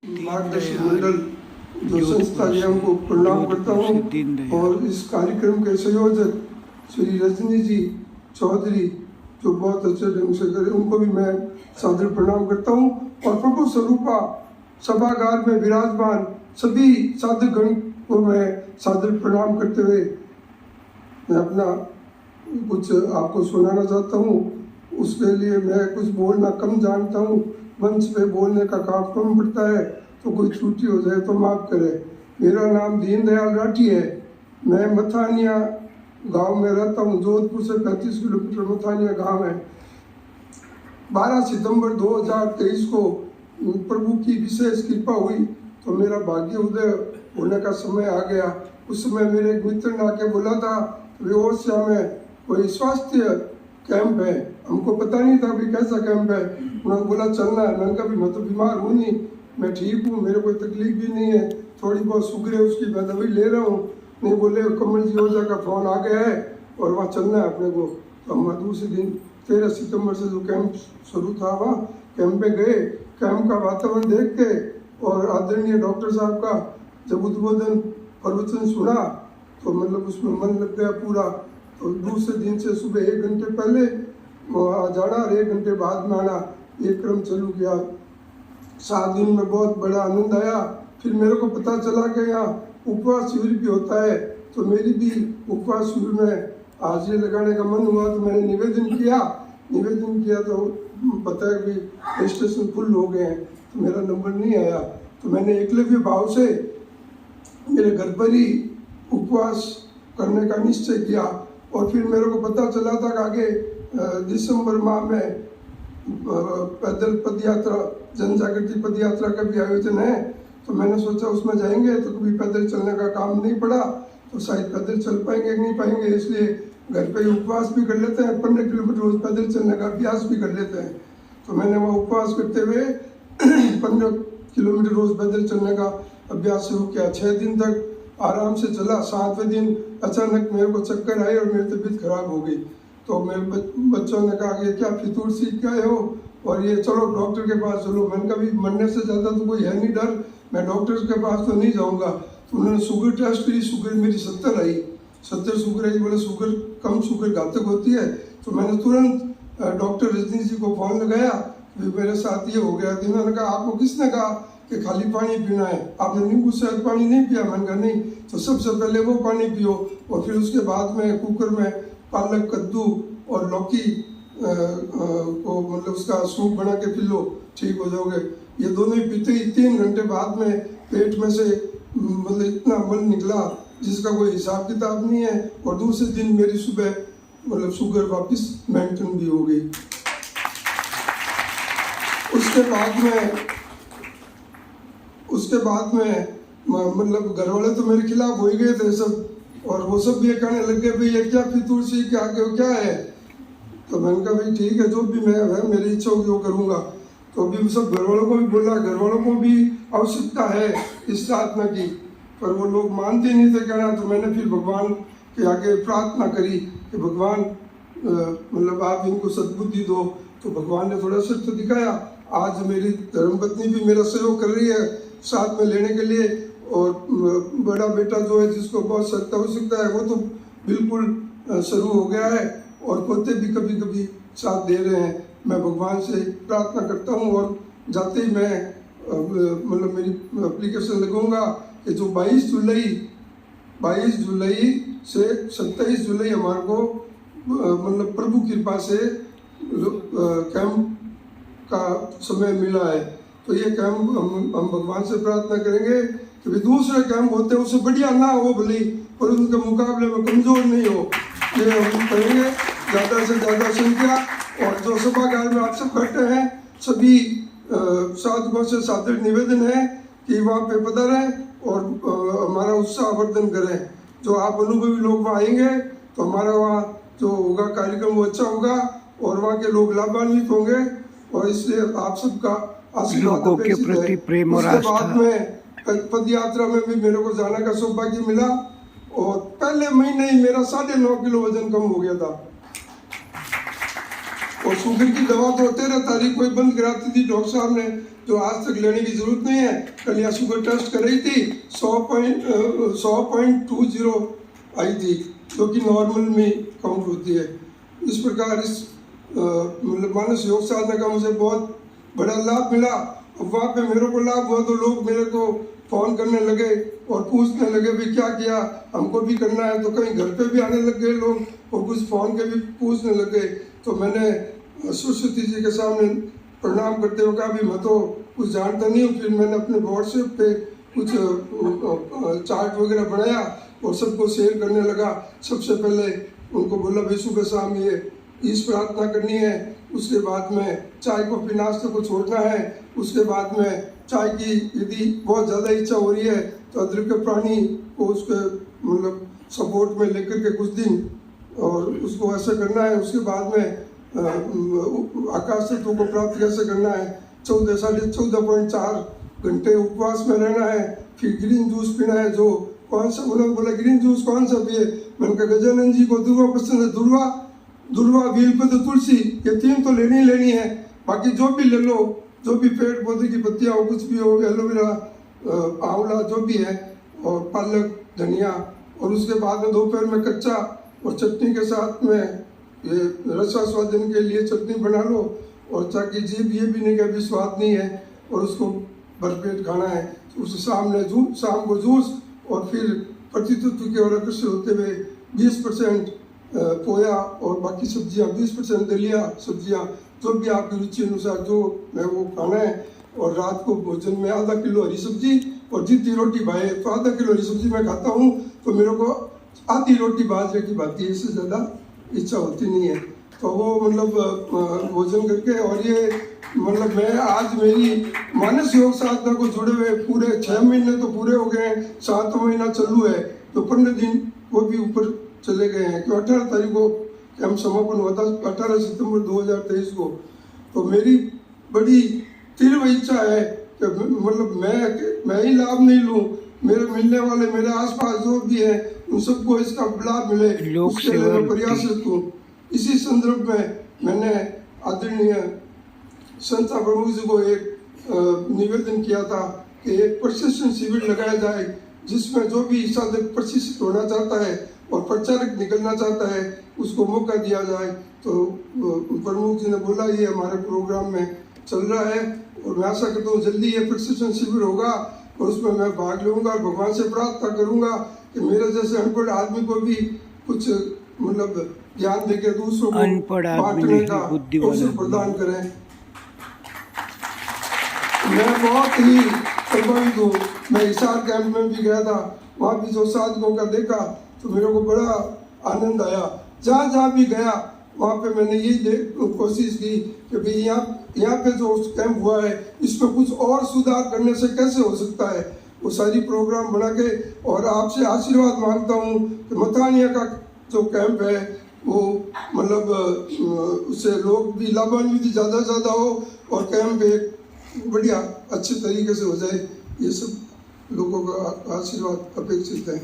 मार्गदर्शन मंडल जो संस्था है उनको प्रणाम करता हूँ और इस कार्यक्रम के संयोजक श्री रजनी जी चौधरी जो बहुत अच्छे ढंग से करे उनको भी मैं सादर प्रणाम करता हूँ और प्रभु स्वरूपा सभागार में विराजमान सभी साधुगण को मैं सादर प्रणाम करते हुए मैं अपना कुछ आपको सुनाना चाहता हूँ। उसके लिए मैं कुछ बोलना कम जानता हूँ, मंच पे बोलने का काम कम पड़ता है, तो कोई त्रुटि हो जाए तो माफ़ करे। मेरा नाम दीनदयाल राठी है। मैं मथानिया गांव में रहता हूँ। जोधपुर से 35 किलोमीटर मथानिया गांव है। 12 सितंबर 2023 को प्रभु की विशेष कृपा हुई तो मेरा भाग्य उदय होने का समय आ गया। उस समय मेरे एक मित्र ने आके बोला था बेहोशिया में कोई स्वास्थ्य कैंप है, हमको पता नहीं था भी कैसा कैंप है। उन्होंने बोला चलना है। मैंने कहा मैं तो बीमार हूँ नहीं, मैं ठीक हूँ, मेरे कोई तकलीफ भी नहीं है, थोड़ी बहुत शुगर है उसकी मैं दवाई ले रहा हूँ। नहीं बोले कमल जी ओझा का फोन आ गया है और वहाँ चलना है अपने को। तो हम दूसरे दिन 13 सितंबर से जो कैंप शुरू था वहाँ कैंप पे गए। कैंप का वातावरण देख के और आदरणीय डॉक्टर साहब का जब उद्बोधन प्रवचन सुना तो मतलब उसमें मन लग गया पूरा। तो दूसरे दिन से सुबह 1 घंटे पहले जाना और 1 घंटे बाद में आना, ये क्रम चालू किया। 7 दिन में बहुत बड़ा आनंद आया। फिर मेरे को पता चला कि यहाँ उपवास शिविर भी होता है, तो मेरी भी उपवास शिविर में हाजिरी लगाने का मन हुआ। तो मैंने निवेदन किया तो बताया कि रजिस्ट्रेशन फुल हो गए हैं, तो मेरा नंबर नहीं आया। तो मैंने एकलव्य भाव से मेरे घर पर ही उपवास करने का निश्चय किया। और फिर मेरे को पता चला था कि आगे दिसंबर माह में पैदल पदयात्रा जन जागृति पदयात्रा का भी आयोजन है। तो मैंने सोचा उसमें जाएंगे तो कभी पैदल चलने का काम नहीं पड़ा, तो शायद पैदल चल पाएंगे कि नहीं पाएंगे, इसलिए घर पे ही उपवास भी कर लेते हैं। 15 किलोमीटर रोज पैदल चलने का अभ्यास भी कर लेते हैं। तो मैंने वहाँ उपवास करते हुए 15 किलोमीटर रोज पैदल चलने का अभ्यास शुरू किया। 6 दिन तक आराम से चला। 7वें दिन अचानक मेरे को चक्कर आए और मेरी तबीयत खराब हो गई। तो मेरे बच्चों ने कहा कि क्या फितूर सीख के आए हो और ये चलो डॉक्टर के पास चलो। मैंने कभी मरने से ज़्यादा तो कोई है नहीं डर, मैं डॉक्टर के पास तो नहीं जाऊँगा। तो उन्होंने शुगर टेस्ट करी, शुगर मेरी 70 आई। 70 शुगर आई। बोले शुगर कम शुगर घातक होती है। तो मैंने तुरंत डॉक्टर रजनी जी को फ़ोन लगाया, मेरे साथ ये हो गया। तो इन्होंने कहा आपको किसने कहा कि खाली पानी पीना है, आपने नींबू शहद पानी नहीं पिया? मैंने कहा नहीं। तो सबसे पहले वो पानी पियो और फिर उसके बाद में कुकर में पालक कद्दू और लौकी को मतलब उसका सूप बना के पी लो, ठीक हो जाओगे। ये दोनों ही पीते ही 3 घंटे बाद में पेट में से मतलब इतना मल निकला जिसका कोई हिसाब किताब नहीं है। और दूसरे दिन मेरी सुबह मतलब शुगर वापस मेंटेन भी हो गई। उसके बाद में मतलब घर वाले तो मेरे खिलाफ हो ही गए थे सब, और वो सब भी कहने लग गए भाई ये क्या फितूर सी क्या क्या है। तो मैंने कहा भाई ठीक है, जो भी मैं है मेरी इच्छा होगी वो करूँगा। तो अभी सब घर वालों को भी बोला, घर वालों को भी आवश्यकता है इस साधना की, पर वो लोग मानते नहीं थे कहना। तो मैंने फिर भगवान के आगे प्रार्थना करी कि भगवान मतलब आप इनको सद्बुद्धि दो। तो भगवान ने थोड़ा सत्य दिखाया। आज मेरी धर्मपत्नी भी मेरा सहयोग कर रही है साथ में लेने के लिए, और बड़ा बेटा जो है जिसको बहुत सख्त आवश्यकता है वो तो बिल्कुल शुरू हो गया है, और पोते भी कभी कभी साथ दे रहे हैं। मैं भगवान से प्रार्थना करता हूँ और जाते ही मैं मतलब मेरी एप्लीकेशन लगूंगा कि जो 22 जुलाई से 27 जुलाई हमारे को मतलब प्रभु कृपा से कैंप का समय मिला है। तो ये कैंप हम भगवान से प्रार्थना करेंगे कि भी दूसरे कैंप होते हैं उससे बढ़िया ना हो भले, पर उनके मुकाबले में कमज़ोर नहीं हो। ये हम करेंगे ज़्यादा से ज़्यादा संख्या। और जो सभागार में आप सब बैठे हैं सभी साधुओं से सादर निवेदन है कि वहाँ पे पधारें और हमारा उत्साह वर्धन करें। जो आप अनुभवी लोग वहाँ आएंगे तो हमारा वहाँ जो होगा कार्यक्रम वो अच्छा होगा और वहाँ के लोग लाभान्वित होंगे, और इसलिए आप सबका आशीर्वाद के प्रति प्रेम और आस्था। बाद में पद यात्रा में भी मेरे को जाने का सौभाग्य मिला, और पहले महीने ही मेरा 9.5 किलो वजन कम हो गया था। और शुगर की दवा तो 13 तारीख को ही बंद कराती थी डॉक्टर साहब ने, जो आज तक लेने की जरूरत नहीं है। कल यहाँ शुगर टेस्ट कर रही थी, 100.20 आई थी, जो कि नॉर्मल में काउंट होती है। इस प्रकार इस मतलब मानस योग साधना का मुझे बहुत बड़ा लाभ मिला। अब वहाँ पे मेरे को लाभ हुआ तो लोग मेरे को फ़ोन करने लगे और पूछने लगे भी क्या किया, हमको भी करना है। तो कहीं घर पे भी आने लग गए लोग और कुछ फ़ोन के भी पूछने लगे। तो मैंने सरस्वती जी के सामने प्रणाम करते हुए कहा भी मैं तो कुछ जानता नहीं हूँ। फिर मैंने अपने व्हाट्सएप पे कुछ चार्ट वगैरह बनाया और सबको शेयर करने लगा। सबसे पहले उनको बोला भाई सुबह शाम ये ईश प्रार्थना करनी है, उसके बाद में चाय कॉफी नाश्ते को छोड़ना है, उसके बाद में चाय की यदि बहुत ज़्यादा इच्छा हो रही है तो अदरक के पानी को उसके मतलब सपोर्ट में लेकर के कुछ दिन और उसको ऐसे करना है। उसके बाद में आकाश तत्व को प्राप्त कैसे करना है, 14.4 घंटे उपवास में रहना है। फिर ग्रीन जूस पीना है। जो कौन सा उन्होंने बोला ग्रीन जूस कौन सा पिए, मैंने कहा गजानन जी को दुर्वा पसंद है, दुर्वा बेलपत्र तुलसी ये 3 तो लेनी ही लेनी है। बाकी जो भी ले लो, जो भी पेड़ पौधे की पत्तियाँ हो, कुछ भी हो, एलोवेरा आंवला जो भी है, और पालक धनिया। और उसके बाद में दोपहर में कच्चा और चटनी के साथ में ये रसास्वादन के लिए चटनी बना लो, और ताकि जीभ ये भी नहीं कि अभी स्वाद नहीं है और उसको भरपेट खाना है। उस शाम को जूस और फिर प्रतितत्व के और अग्रसर होते हुए 20% पोया और बाकी सब्जियां, 20% दलिया सब्जियां, जो भी आपकी रुचि अनुसार जो मैं वो खाना है। और रात को भोजन में आधा किलो हरी सब्जी और जितनी रोटी भाए तो आधा किलो हरी सब्जी मैं खाता हूँ, तो मेरे को आधी रोटी बाजरे की भाती है, इससे ज़्यादा इच्छा होती नहीं है। तो वो मतलब भोजन करके, और ये मतलब मैं आज मेरी मानस योग साधना को जुड़े हुए पूरे 6 महीने तो पूरे हो गए हैं, 7वां महीना चालू है, तो 15 दिन वो भी ऊपर चले गए हैं। क्यों 18 तारीख को कैंप समापन हुआ था, 18 सितंबर 2023 को। तो मेरी बड़ी तीव्र इच्छा है कि मतलब मैं ही लाभ नहीं लूँ, मेरे मिलने वाले मेरे आसपास जो भी है उन सबको इसका लाभ मिले, उसके लिए मैं प्रयासरत हूँ। इसी संदर्भ में मैंने आदरणीय संस्था प्रमुख जी को एक निवेदन किया था कि एक प्रशिक्षण शिविर लगाया जाए, जिसमें जो भी साधक प्रशिक्षित होना चाहता है और प्रचारक निकलना चाहता है उसको मौका दिया जाए। तो प्रमुख जी ने बोला ये हमारे प्रोग्राम में चल रहा है, और मैं आशा करता हूँ जल्दी ये प्रशिक्षण शिविर होगा और उसमें मैं भाग लूँगा। भगवान से प्रार्थना करूँगा कि मेरे जैसे अनपढ़ आदमी को भी कुछ मतलब ज्ञान देके दूसरों को बांटने का अवसर प्रदान करें। मैं बहुत ही प्रभावित हूँ। मैं हिसार कैंप में भी गया था, वहाँ भी जो साधकों का देखा तो मेरे को बड़ा आनंद आया। जहाँ भी गया वहाँ पे मैंने यही कोशिश की कि भाई यहाँ पे जो कैंप हुआ है इसमें कुछ और सुधार करने से कैसे हो सकता है, वो सारी प्रोग्राम बना के। और आपसे आशीर्वाद मांगता हूँ कि मथानिया का जो कैंप है वो मतलब उससे लोग भी लाभान्वित ज़्यादा से ज़्यादा हो और कैंप एक बढ़िया अच्छे तरीके से हो जाए। ये सब लोगों का आशीर्वाद अपेक्षित है।